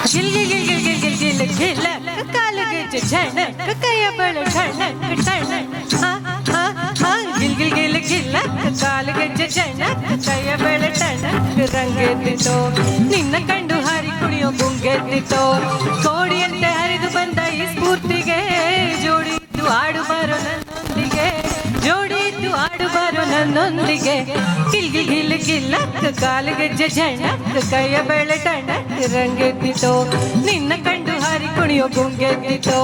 ಗಿಲ್ ಗಿಲ್ ಗಿಲ್ ಗಿಲ್ ಗಿಲ್ ಗಿಲ್ ಗಿಲ್ ಗಿಲ್ಲ ಕಾಲಿಗೆ ಝಣಕ್ ಕೈಯ ಬಳ ಝಣಕ್ ಝಣಕ್ ಗಿಲ್ ಗಿಲ್ ಗಿಲ್ ಗಿಲ್ಲ ಕಾಲಿಗೆ ಝಣಕ್ ಕೈಯ ಬಳ ಝಣಕ್ ರಂಗೆದ್ದಿತೋ ನಿನ್ನ ಕಂಡು ಹಾರಿ ಕುಣಿಯೋ ಗುಂಗೆದ್ದಿತೋ ಕೋಡಿಯಂತೆ ಹರಿದು ಬಂದ ಈ ಸ್ಫೂರ್ತಿಗೆ ಜೋಡಿದ್ದು ಆಡು ಬಾರೋ ನನ್ನೊಂದಿಗೆ ಜೋಡಿದ್ದು ಆಡು ಬಾರೋ ನನ್ನೊಂದಿಗೆ ಗಿಲ್ ಗಿಲ್ ಗಿಲ್ ಗಿಲ್ಲಕ್ ಕಾಲಿಗೆ ಝಣಕ್ ಕೈಯ ಬೆಳೆ ಟಣಕ್ ರಂಗೆದ್ದಿತೋ ನಿನ್ನ ಕಂಡು ಹಾರಿ ಕುಣಿಯೋ ಗುಂಗೆದ್ದಿತೋ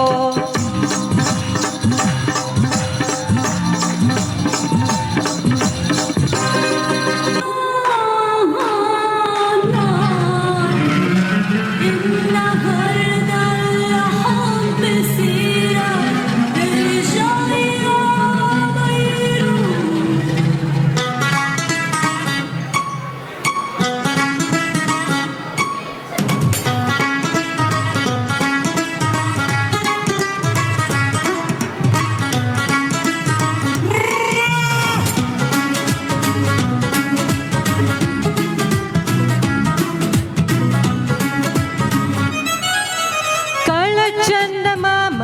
ಚಂದ ಮಾಮ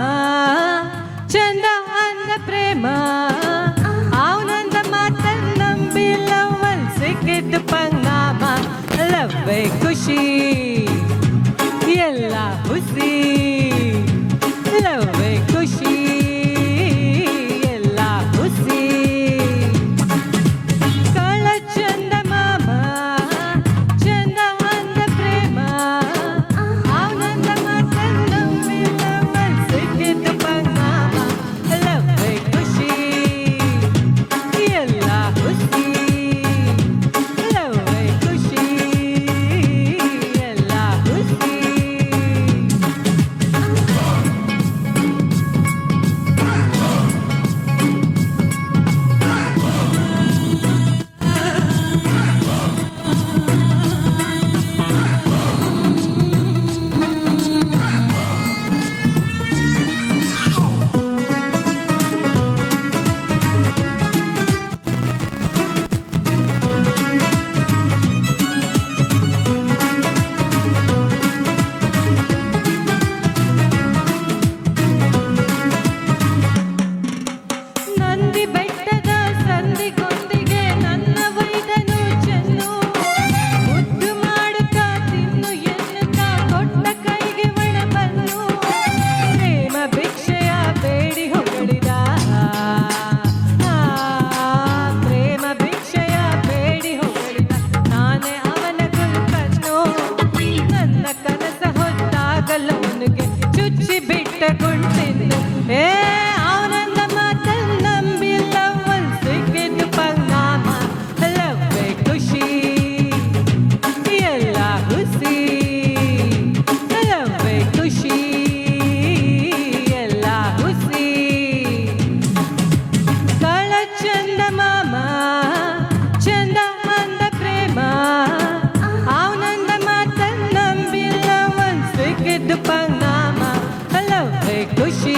ಚಂದ ಅಂದ ಪ್ರೇಮ ಅವನಂದ ಮಾತ ನಂಬಿ ಲವ್ವಲ್ ಸಿಕ್ಕಿದ್ದು ಪಂಗಾಮ ಲವ್ವೇ ಖುಷಿ ಎಲ್ಲ ಹುಸಿ ಲವ್ವೇ ಖುಷಿ ಎಲ್ಲ ಹುಸಿ ಕಳ ಚಂದ ಮಾಮ ಚಂದ ಅಂದ ಪ್ರೇಮ ಅವನಂದ ಮಾತ ಚುಚ್ಚಿ ಬಿಟ್ಟ ಕುಂಟಿದ್ದು ಅವನಂದ ಮಾತ ನಂಬಿ ಲವ್ವಲ್ ಸಿಕ್ಕಿದ್ದು ಪಂಗಾಮ ಲವ್ವೇ ಖುಷಿ ಎಲ್ಲ ಹುಸಿ ಲವ್ವೇ ಖುಷಿ ಎಲ್ಲ ಹುಸಿ ಕಳ ಚಂದ ಮಾಮ ಚಂದ ಅಂದ ಪ್ರೇಮ ಅವನಂದ ಮಾತ ನಂಬಿ ಲವ್ವಲ್ ಸಿಕ್ಕಿದ್ದು ಪಂಗಾಮ ಲವ್ವೇ ಖುಷಿ